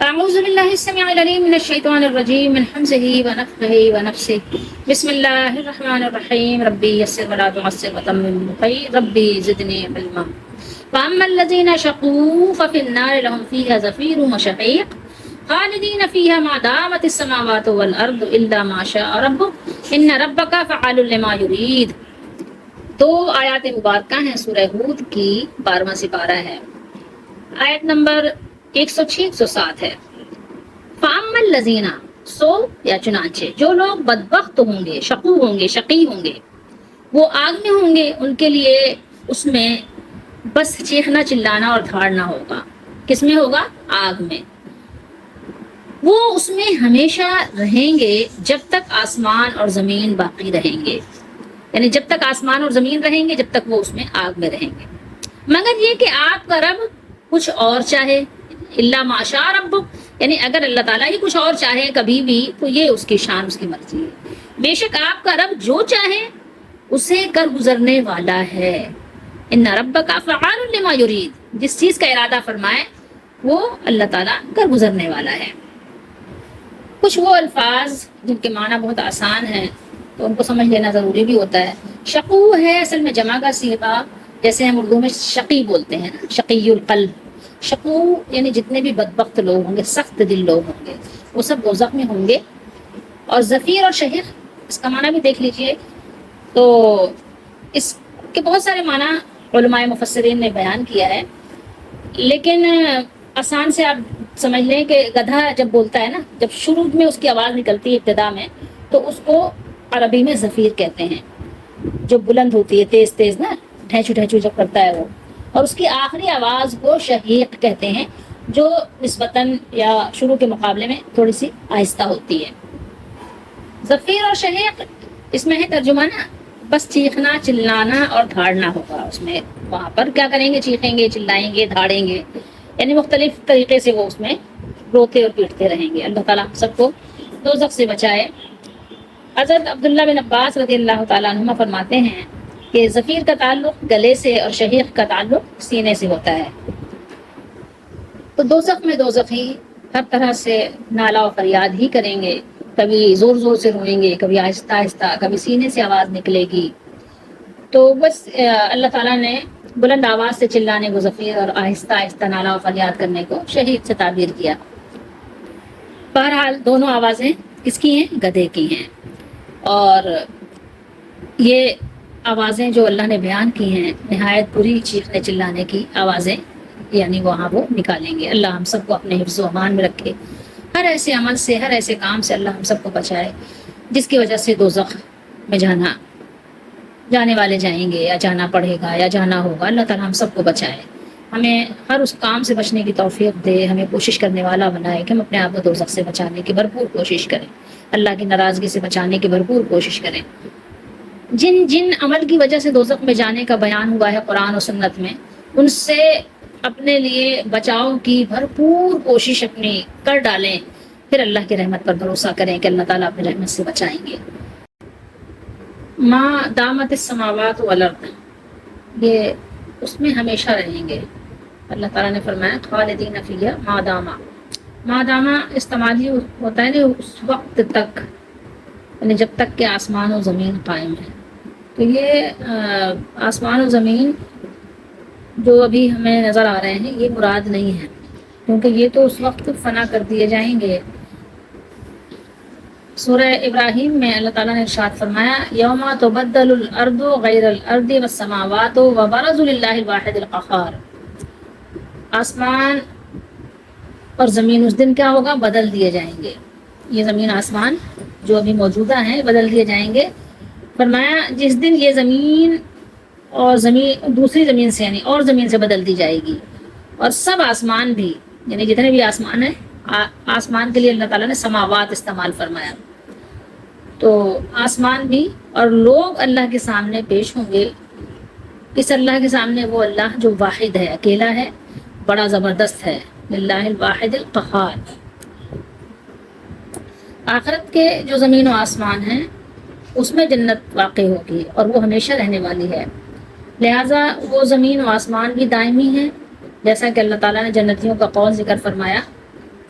أعوذ بالله السميع العليم من الشيطان الرجيم من حمزه ونفخه ونفسه. بسم الله الرحمن الرحيم. ربي يسر ولا تعسر وتمم بالخير ربي زدني علما. فأما الذين شقوا ففي النار لهم فيها زفير وشهيق خالدين فيها ما دامت السماوات والأرض إلا ما شاء ربك إن ربك فعال لما يريد. دو آیات مبارکہ ہیں سورہ ہود کی 12واں سپارہ ہے. آیت نمبر 106-107 ہے. فَأَمَّا الَّذِينَ سو یا چنانچہ جو لوگ بدبخت ہوں گے، شقو ہوں گے، شقی ہوں گے، وہ آگ میں ہوں گے، ان کے لیے اس میں بس چیخنا چلانا اور دھاڑنا ہوگا. کس میں ہوگا؟ آگ میں. وہ اس میں ہمیشہ رہیں گے جب تک آسمان اور زمین باقی رہیں گے، یعنی جب تک آسمان اور زمین رہیں گے جب تک وہ اس میں آگ میں رہیں گے، مگر یہ کہ آپ کا رب کچھ اور چاہے. اللہ ما شاء ربک، یعنی اگر اللہ تعالیٰ ہی کچھ اور چاہے کبھی بھی تو یہ اس کی شان، اس کی مرضی ہے. بے شک آپ کا رب جو چاہے اسے کر گزرنے والا ہے. ان ربک فعال لما یرید، جس چیز کا ارادہ فرمائے وہ اللہ تعالیٰ کر گزرنے والا ہے. کچھ وہ الفاظ جن کے معنی بہت آسان ہیں تو ان کو سمجھ لینا ضروری بھی ہوتا ہے. شقو ہے اصل میں جمع کا صیغہ، جیسے ہم اردو میں شقی بولتے ہیں نا، شقی القلب. شقو یعنی جتنے بھی بدبخت لوگ ہوں گے، سخت دل لوگ ہوں گے، وہ سب دوزخ میں ہوں گے. اور زفیر اور شہیق اس کا معنی بھی دیکھ لیجئے تو اس کے بہت سارے معنی علماء مفسرین نے بیان کیا ہے، لیکن آسان سے آپ سمجھ لیں کہ گدھا جب بولتا ہے نا، جب شروع میں اس کی آواز نکلتی ہے ابتدا میں، تو اس کو عربی میں زفیر کہتے ہیں، جو بلند ہوتی ہے، تیز تیز نا، ڈھینچو ڈھینچو جب کرتا ہے وہ. اور اس کی آخری آواز کو شہیق کہتے ہیں، جو نسبتاً یا شروع کے مقابلے میں تھوڑی سی آہستہ ہوتی ہے. زفیر اور شہیق اس میں ہے ترجمہ نا، بس چیخنا چلانا اور دھاڑنا ہوگا. اس میں وہاں پر کیا کریں گے؟ چیخیں گے، چلائیں گے، دھاڑیں گے، یعنی مختلف طریقے سے وہ اس میں روتے اور پیٹتے رہیں گے. اللہ تعالیٰ سب کو دوزخ سے بچائے. حضرت عبداللہ بن عباس رضی اللہ تعالیٰ عنہما فرماتے ہیں کہ زفیر کا تعلق گلے سے اور شہیق کا تعلق سینے سے ہوتا ہے. تو دوزخ میں دوزخی ہر طرح سے نالا و فریاد ہی کریں گے، کبھی زور زور سے روئیں گے، کبھی آہستہ آہستہ، کبھی سینے سے آواز نکلے گی. تو بس اللہ تعالیٰ نے بلند آواز سے چلانے کو زفیر اور آہستہ آہستہ نالا و فریاد کرنے کو شہیق سے تعبیر کیا. بہرحال دونوں آوازیں کس کی ہیں؟ گدھے کی ہیں. اور یہ آوازیں جو اللہ نے بیان کی ہیں نہایت بری چیخنے چلانے کی آوازیں، یعنی وہاں وہ نکالیں گے. اللہ ہم سب کو اپنے حفظ و امان میں رکھے، ہر ایسے عمل سے، ہر ایسے کام سے اللہ ہم سب کو بچائے جس کی وجہ سے دوزخ میں جانے والے جائیں گے، یا جانا پڑے گا، یا جانا ہوگا. اللہ تعالیٰ ہم سب کو بچائے، ہمیں ہر اس کام سے بچنے کی توفیق دے، ہمیں کوشش کرنے والا بنائے کہ ہم اپنے آپ کو دوزخ سے بچانے کی بھرپور کوشش کریں، اللہ کی ناراضگی سے بچانے کی بھرپور کوشش کریں. جن جن عمل کی وجہ سے دوزخ میں جانے کا بیان ہوا ہے قرآن و سنت میں، ان سے اپنے لیے بچاؤ کی بھرپور کوشش اپنی کر ڈالیں، پھر اللہ کی رحمت پر بھروسہ کریں کہ اللہ تعالیٰ اپنی رحمت سے بچائیں گے. ما دامت السماوات والارض، یہ اس میں ہمیشہ رہیں گے. اللہ تعالیٰ نے فرمایا خالدین فیہا ما دامہ استعمالی ہوتا ہے کہ اس وقت تک، یعنی جب تک کہ آسمان و زمین قائم ہے. تو یہ آسمان و زمین جو ابھی ہمیں نظر آ رہے ہیں یہ مراد نہیں ہے، کیونکہ یہ تو اس وقت فنا کر دیے جائیں گے. سورہ ابراہیم میں اللہ تعالیٰ نے ارشاد فرمایا یوم تبدل الارض غیر الارض والسماوات وبرزوا للہ الواحد القہار. آسمان اور زمین اس دن کیا ہوگا؟ بدل دیے جائیں گے. یہ زمین آسمان جو ابھی موجودہ ہیں بدل دیے جائیں گے. فرمایا جس دن یہ زمین اور زمین دوسری زمین سے، یعنی اور زمین سے بدل دی جائے گی، اور سب آسمان بھی، یعنی جتنے بھی آسمان ہیں، آسمان کے لیے اللہ تعالیٰ نے سماوات استعمال فرمایا. تو آسمان بھی اور لوگ اللہ کے سامنے پیش ہوں گے. اس اللہ کے سامنے وہ اللہ جو واحد ہے، اکیلا ہے، بڑا زبردست ہے، للہ الواحد القہار. آخرت کے جو زمین و آسمان ہیں اس میں جنت واقع ہوگی اور وہ ہمیشہ رہنے والی ہے. لہٰذا وہ زمین و آسمان بھی دائمی ہیں، جیسا کہ اللہ تعالیٰ نے جنتیوں کا قول ذکر فرمایا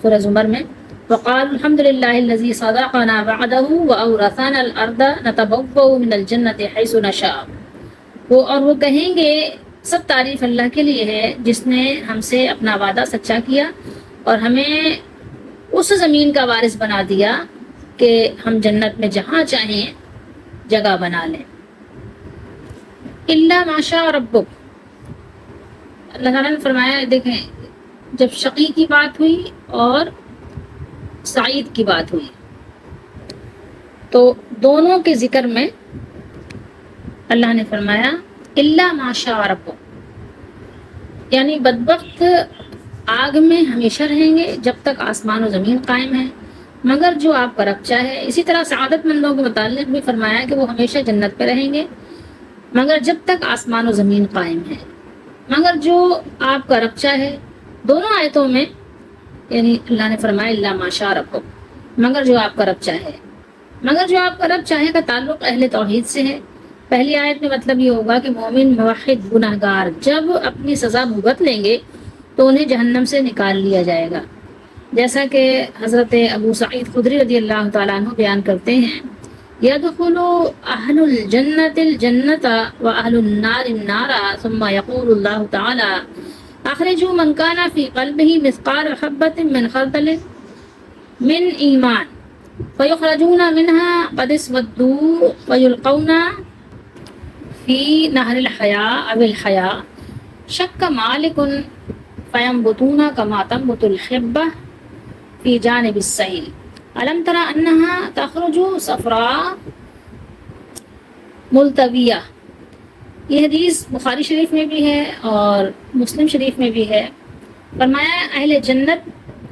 سورہ زمر میں، وقال الحمد للہ الذی صدقنا وعدہ واورثنا الارض نتبوأ من الجنۃ حیث نشاء، اور وہ کہیں گے سب تعریف اللہ کے لیے ہے جس نے ہم سے اپنا وعدہ سچا کیا اور ہمیں اس زمین کا وارث بنا دیا کہ ہم جنت میں جہاں چاہیں جگہ بنا لیں۔ الا ما شاء ربک، اللہ تعالیٰ نے فرمایا، دیکھیں جب شقی کی بات ہوئی اور سعید کی بات ہوئی تو دونوں کے ذکر میں اللہ نے فرمایا الا ما شاء ربک، یعنی بدبخت آگ میں ہمیشہ رہیں گے جب تک آسمان و زمین قائم ہے، مگر جو آپ کا رب چاہے۔ اسی طرح سعادت مندوں کے متعلق بھی فرمایا کہ وہ ہمیشہ جنت پہ رہیں گے مگر جب تک آسمان و زمین قائم ہے، مگر جو آپ کا رب چاہے۔ دونوں آیتوں میں یعنی اللہ نے فرمایا الا ما شاء ربک، مگر جو آپ کا رب چاہے۔ مگر جو آپ کا رب چاہے کا تعلق اہل توحید سے ہے۔ پہلی آیت میں مطلب یہ ہوگا کہ مومن موحد گناہگار جب اپنی سزا بھگت لیں گے تو انہیں جہنم سے نکال لیا جائے گا، جیسا کہ حضرت ابو سعید خدری رضی اللہ تعالیٰ عنہ بیان کرتے ہیں، يدخل أهل الجنة الجنة وأهل النار النار ثم يقول الله تعالى أخرجوا من كان في قلبه مثقال حبة من خردل من إيمان فيخرجون منها قد اسودوا ويلقون في نهر الحياة أو الحياة شك مالك فينبتون كما تنبت الحبة في جانب السيل علم ترى انها تخرج صفراء ملتویہ۔ یہ حدیث بخاری شریف میں بھی ہے اور مسلم شریف میں بھی ہے۔ فرمایا اہل جنت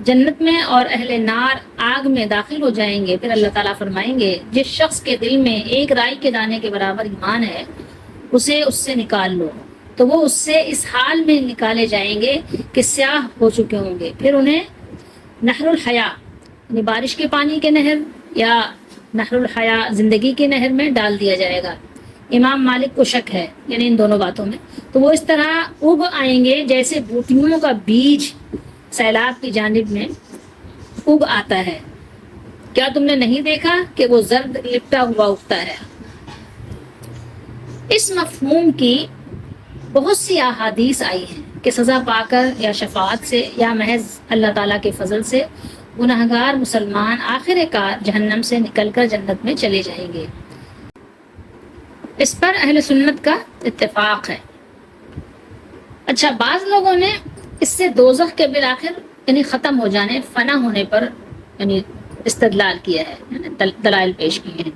جنت میں اور اہل نار آگ میں داخل ہو جائیں گے، پھر اللہ تعالیٰ فرمائیں گے جس شخص کے دل میں ایک رائی کے دانے کے برابر ایمان ہے اسے اس سے نکال لو، تو وہ اس سے اس حال میں نکالے جائیں گے کہ سیاہ ہو چکے ہوں گے، پھر انہیں نہر الحیا یعنی بارش کے پانی کے نہر یا نہر الحیا زندگی کے نہر میں ڈال دیا جائے گا۔ امام مالک کو شک ہے یعنی ان دونوں باتوں میں، تو وہ اس طرح اگ آئیں گے جیسے بوٹیوں کا بیج سیلاب کی جانب میں اگ آتا ہے۔ کیا تم نے نہیں دیکھا کہ وہ زرد لپٹا ہوا اگتا ہے؟ اس مفہوم کی بہت سی احادیث آئی ہیں کہ سزا پا کر یا شفاعت سے یا محض اللہ تعالیٰ کے فضل سے گناہگار مسلمان آخر کار جہنم سے نکل کر جنت میں چلے جائیں گے۔ اس پر اہل سنت کا اتفاق ہے۔ اچھا، بعض لوگوں نے اس سے دوزخ کے بالآخر یعنی ختم ہو جانے، فنا ہونے پر یعنی استدلال کیا ہے، یعنی دلائل پیش کیے ہیں،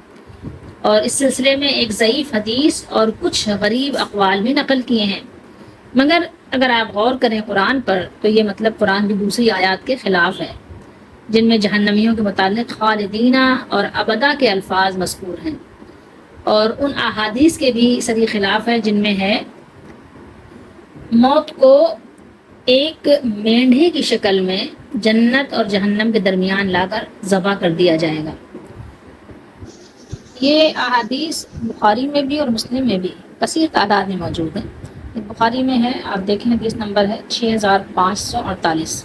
اور اس سلسلے میں ایک ضعیف حدیث اور کچھ غریب اقوال بھی نقل کیے ہیں، مگر اگر آپ غور کریں قرآن پر تو یہ مطلب قرآن کی دوسری آیات کے خلاف ہے جن میں جہنمیوں کے متعلق خالدینہ اور ابدا کے الفاظ مذکور ہیں، اور ان احادیث کے بھی سری خلاف ہے جن میں ہے موت کو ایک مینڈھے کی شکل میں جنت اور جہنم کے درمیان لا کر ذبح کر دیا جائے گا۔ یہ احادیث بخاری میں بھی اور مسلم میں بھی کثیر تعداد میں موجود ہیں۔ بخاری میں ہے، آپ دیکھیں حدیث نمبر ہے 6548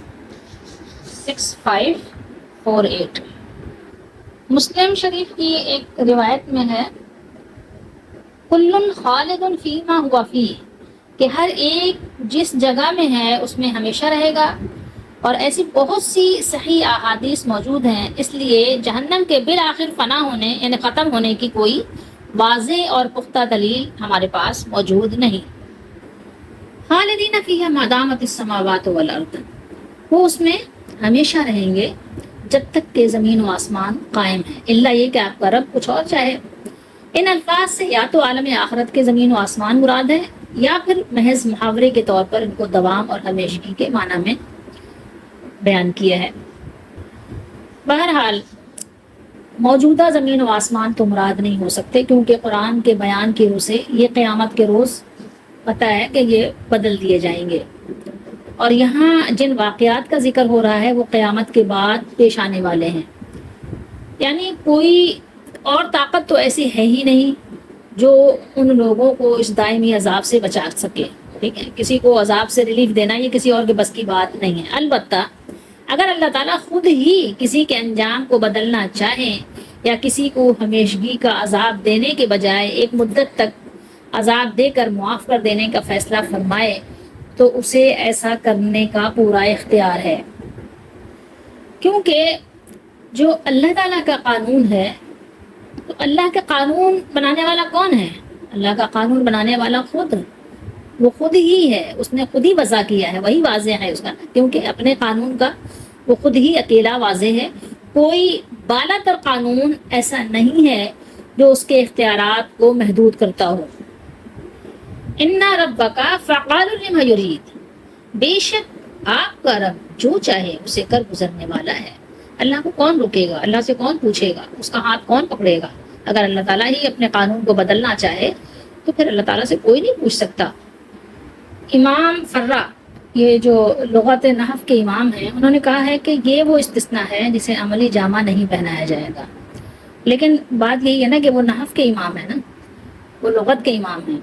6548۔ مسلم شریف کی ایک روایت میں ہے کل خالد فیما ہوا فیہ، کہ ہر ایک جس جگہ میں ہے اس میں ہمیشہ رہے گا، اور ایسی بہت سی صحیح احادیث موجود ہیں، اس لیے جہنم کے بالآخر فنا ہونے یعنی ختم ہونے کی کوئی واضح اور پختہ دلیل ہمارے پاس موجود نہیں۔ خالدین فیہا ما دامت السماوات والارض، وہ اس میں ہمیشہ رہیں گے جب تک کہ زمین و آسمان قائم ہے، الا یہ کہ آپ کا رب کچھ اور چاہے۔ ان الفاظ سے یا تو عالم آخرت کے زمین و آسمان مراد ہے یا پھر محض محاورے کے طور پر ان کو دوام اور ہمیشگی کے معنی میں بیان کیا ہے۔ بہرحال موجودہ زمین و آسمان تو مراد نہیں ہو سکتے، کیونکہ قرآن کے بیان کی روح سے یہ قیامت کے روز پتہ ہے کہ یہ بدل دیے جائیں گے، اور یہاں جن واقعات کا ذکر ہو رہا ہے وہ قیامت کے بعد پیش آنے والے ہیں، یعنی کوئی اور طاقت تو ایسی ہے ہی نہیں جو ان لوگوں کو اس دائمی عذاب سے بچا سکے۔ ٹھیک ہے، کسی کو عذاب سے ریلیف دینا یہ کسی اور کے بس کی بات نہیں ہے۔ البتہ اگر اللہ تعالیٰ خود ہی کسی کے انجام کو بدلنا چاہیں یا کسی کو ہمیشگی کا عذاب دینے کے بجائے ایک مدت تک عذاب دے کر معاف کر دینے کا فیصلہ فرمائے تو اسے ایسا کرنے کا پورا اختیار ہے، کیونکہ جو اللہ تعالیٰ کا قانون ہے، تو اللہ کا قانون بنانے والا کون ہے؟ اللہ کا قانون بنانے والا وہ خود ہی ہے، اس نے خود ہی وضع کیا ہے، وہی واضح ہے اس کا، کیونکہ اپنے قانون کا وہ خود ہی اکیلا واضح ہے۔ کوئی بالا تر قانون ایسا نہیں ہے جو اس کے اختیارات کو محدود کرتا ہو۔ اِنَّ رَبَّكَ فَعَّالٌ لِمَا يُرِيدُ، بے شک آپ کا رب جو چاہے اسے کر گزرنے والا ہے۔ اللہ کو کون روکے گا؟ اللہ سے کون پوچھے گا؟ اس کا ہاتھ کون پکڑے گا؟ اگر اللہ تعالیٰ ہی اپنے قانون کو بدلنا چاہے تو پھر اللہ تعالیٰ سے کوئی نہیں پوچھ سکتا۔ امام فرا، یہ جو لغت نحو کے امام ہیں، انہوں نے کہا ہے کہ یہ وہ استثناء ہے جسے عملی جامہ نہیں پہنایا جائے گا، لیکن بات یہی ہے نا کہ وہ نحو کے امام ہیں نا، وہ لغت کے امام ہیں،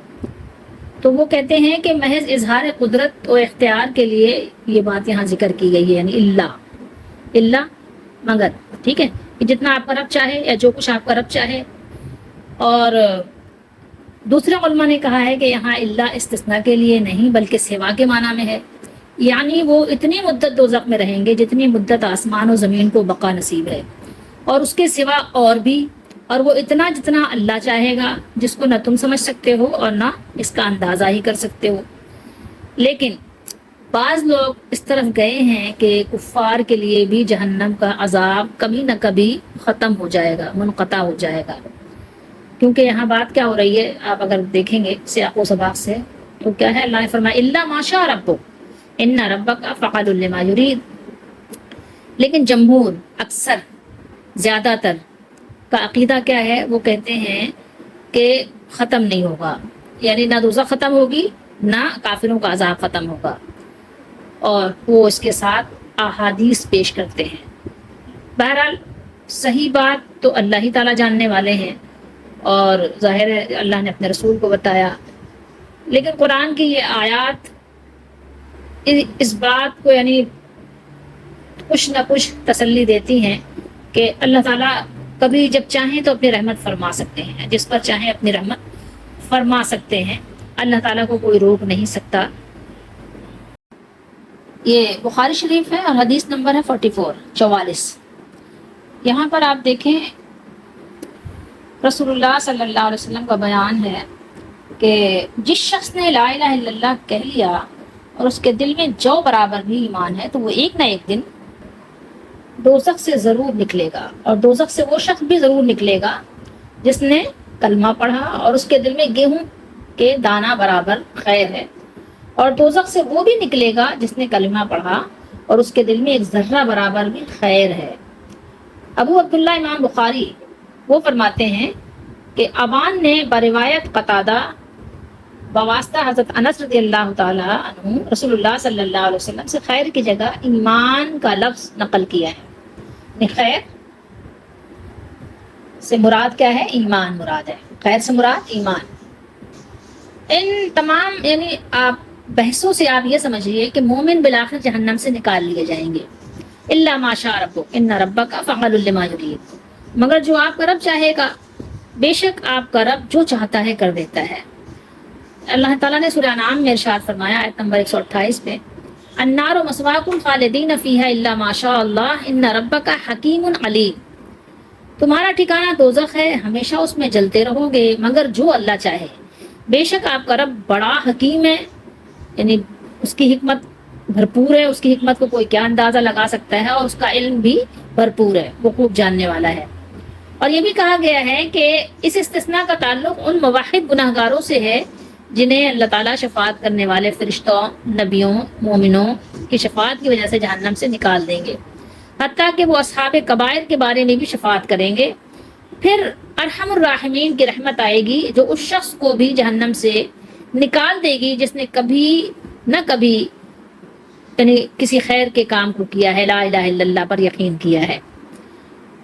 تو وہ کہتے ہیں کہ محض اظہار قدرت و اختیار کے لیے یہ بات یہاں ذکر کی گئی ہے، یعنی اللہ مگر، ٹھیک ہے، کہ جتنا آپ کا رب چاہے یا جو کچھ آپ کا رب چاہے۔ اور دوسرے علماء نے کہا ہے کہ یہاں اللہ استثناء کے لیے نہیں بلکہ سوا کے معنی میں ہے، یعنی وہ اتنی مدت دوزخ میں رہیں گے جتنی مدت آسمان و زمین کو بقا نصیب ہے، اور اس کے سوا اور بھی، اور وہ اتنا جتنا اللہ چاہے گا، جس کو نہ تم سمجھ سکتے ہو اور نہ اس کا اندازہ ہی کر سکتے ہو۔ لیکن بعض لوگ اس طرف گئے ہیں کہ کفار کے لیے بھی جہنم کا عذاب کبھی نہ کبھی ختم ہو جائے گا، منقطع ہو جائے گا، کیونکہ یہاں بات کیا ہو رہی ہے، آپ اگر دیکھیں گے سیاق و سباق سے تو کیا ہے، اللہ نے فرمایا الا ما شاء ربک ان ربک فعال لما یرید۔ لیکن جمہور، اکثر، زیادہ تر کا عقیدہ کیا ہے، وہ کہتے ہیں کہ ختم نہیں ہوگا، یعنی نہ دوزخ ختم ہوگی نہ کافروں کا عذاب ختم ہوگا، اور وہ اس کے ساتھ احادیث پیش کرتے ہیں۔ بہرحال صحیح بات تو اللہ ہی تعالیٰ جاننے والے ہیں، اور ظاہر ہے اللہ نے اپنے رسول کو بتایا، لیکن قرآن کی یہ آیات اس بات کو یعنی کچھ نہ کچھ تسلی دیتی ہیں کہ اللہ تعالیٰ کبھی جب چاہیں تو اپنی رحمت فرما سکتے ہیں، جس پر چاہیں اپنی رحمت فرما سکتے ہیں، اللہ تعالیٰ کو کوئی روک نہیں سکتا۔ یہ بخاری شریف ہے اور حدیث نمبر ہے 44۔ یہاں پر آپ دیکھیں رسول اللہ صلی اللہ علیہ وسلم کا بیان ہے کہ جس شخص نے لا الہ الا اللہ کہہ لیا اور اس کے دل میں جو برابر بھی ایمان ہے تو وہ ایک نہ ایک دن دوزخ سے ضرور نکلے گا، اور دوزخ سے وہ شخص بھی ضرور نکلے گا جس نے کلمہ پڑھا اور اس کے دل میں گیہوں کے دانہ برابر خیر ہے، اور دوزخ سے وہ بھی نکلے گا جس نے کلمہ پڑھا اور اس کے دل میں ایک ذرہ برابر بھی خیر ہے۔ ابو عبداللہ امام بخاری وہ فرماتے ہیں کہ ابان نے بروایت قتادہ بواسطہ حضرت انس رضی اللہ تعالی عنہ رسول اللہ صلی اللہ علیہ وسلم سے خیر کی جگہ ایمان کا لفظ نقل کیا ہے، یعنی خیر سے مراد کیا ہے؟ ایمان مراد ہے، خیر سے مراد ایمان۔ ان تمام یعنی آپ بحثوں سے آپ یہ سمجھیے کہ مومن بالآخر جہنم سے نکال لیے جائیں گے، الا ما شاء ربک ان ربک فعال لما یرید، مگر جو آپ کا رب چاہے گا، بے شک آپ کا رب جو چاہتا ہے کر دیتا ہے۔ اللہ تعالیٰ نے سورہ انعام میں ارشاد فرمایا آیت نمبر 128 پہ، النار مثواکم خالدین فیہا الا ما شاء اللہ ان ربک حکیم علیم، تمہارا ٹھکانہ دوزخ ہے، ہمیشہ اس میں جلتے رہو گے مگر جو اللہ چاہے، بے شک آپ کا رب بڑا حکیم ہے، یعنی اس کی حکمت بھرپور ہے، اس کی حکمت کو کوئی کیا اندازہ لگا سکتا ہے، اور اس کا علم بھی بھرپور ہے، وہ خوب جاننے والا ہے۔ اور یہ بھی کہا گیا ہے کہ اس استثناء کا تعلق ان موحد گناہ گاروں سے ہے جنہیں اللہ تعالیٰ شفاعت کرنے والے فرشتوں، نبیوں، مومنوں کی شفاعت کی وجہ سے جہنم سے نکال دیں گے، حتیٰ کہ وہ اصحاب کبائر کے بارے میں بھی شفاعت کریں گے۔ پھر ارحم الراحمین کی رحمت آئے گی جو اس شخص کو بھی جہنم سے نکال دے گی جس نے کبھی نہ کبھی یعنی کسی خیر کے کام کو کیا ہے، لا الہ الا اللہ پر یقین کیا ہے۔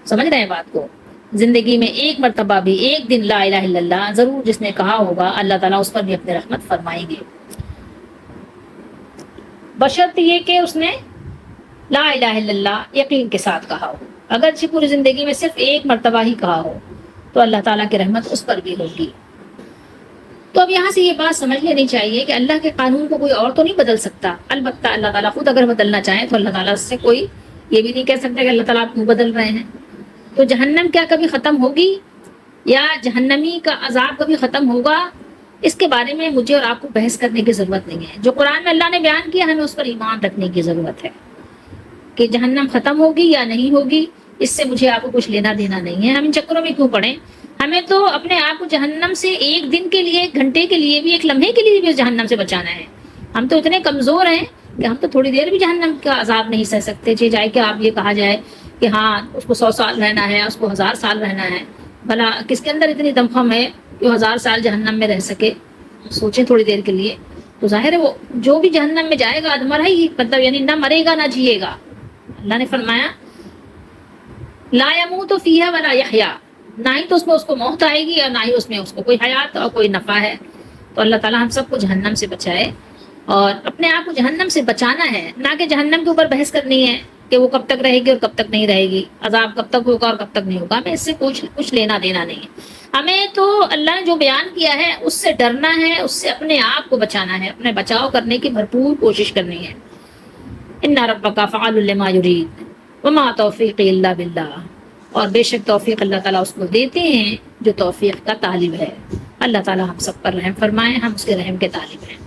سمجھ رہے ہیں بات کو؟ زندگی میں ایک مرتبہ بھی ایک دن لا الہ الا اللہ ضرور جس نے کہا ہوگا، اللہ تعالیٰ اس پر بھی اپنی رحمت فرمائیں گے، بشرط یہ کہ اس نے لا الہ الا اللہ یقین کے ساتھ کہا ہو، اگرچہ پوری زندگی میں صرف ایک مرتبہ ہی کہا ہو تو اللہ تعالیٰ کی رحمت اس پر بھی ہوگی۔ تو اب یہاں سے یہ بات سمجھ لینی چاہیے کہ اللہ کے قانون کو کوئی اور تو نہیں بدل سکتا، البتہ اللہ تعالیٰ خود اگر بدلنا چاہیں تو اللہ تعالیٰ سے کوئی یہ بھی نہیں کہہ سکتا کہ اللہ تعالیٰ آپ کیوں بدل رہے ہیں۔ تو جہنم کیا کبھی ختم ہوگی یا جہنمی کا عذاب کبھی ختم ہوگا، اس کے بارے میں مجھے اور آپ کو بحث کرنے کی ضرورت نہیں ہے۔ جو قرآن میں اللہ نے بیان کیا ہمیں اس پر ایمان رکھنے کی ضرورت ہے کہ جہنم ختم ہوگی یا نہیں ہوگی، اس سے مجھے آپ کو کچھ لینا دینا نہیں ہے۔ ہم ان چکروں میں کیوں پڑیں؟ ہمیں تو اپنے آپ کو جہنم سے ایک دن کے لیے، ایک گھنٹے کے لیے بھی، ایک لمحے کے لیے بھی جہنم سے بچانا ہے۔ ہم تو اتنے کمزور ہیں کہ ہم تو تھوڑی دیر بھی جہنم کا عذاب نہیں سہ سکتے، چاہے کہ آپ یہ کہا جائے کہ ہاں اس کو 100 سال رہنا ہے، اس کو 1000 سال رہنا ہے۔ بھلا کس کے اندر اتنی دمخم ہے کہ وہ 1000 سال جہنم میں رہ سکے؟ سوچیں تھوڑی دیر کے لیے۔ تو ظاہر ہے وہ جو بھی جہنم میں جائے گا ادمرا ہی، مطلب یعنی نہ مرے گا نہ جیے گا۔ اللہ نے فرمایا لا يموت فيها ولا يحيا، نہ ہی تو اس میں اس کو موت آئے گی اور نہ ہی اس میں اس کو کوئی حیات اور کوئی نفع ہے۔ تو اللہ تعالیٰ ہم سب کو جہنم سے بچائے، اور اپنے آپ کو جہنم سے بچانا ہے، نہ کہ جہنم کے اوپر بحث کرنی ہے کہ وہ کب تک رہے گی اور کب تک نہیں رہے گی، عذاب کب تک ہوگا اور کب تک نہیں ہوگا۔ ہمیں اس سے کچھ لینا دینا نہیں ہے۔ ہمیں تو اللہ نے جو بیان کیا ہے اس سے ڈرنا ہے، اس سے اپنے آپ کو بچانا ہے، اپنے بچاؤ کرنے کی بھرپور کوشش کرنی ہے۔ ان ربک فعال لما یرید وما توفیقی الا باللہ، اور بے شک توفیق اللہ تعالیٰ اس کو دیتے ہیں جو توفیق کا طالب ہے۔ اللہ تعالیٰ ہم سب پر رحم فرمائے، ہم اس کے رحم کے طالب ہیں۔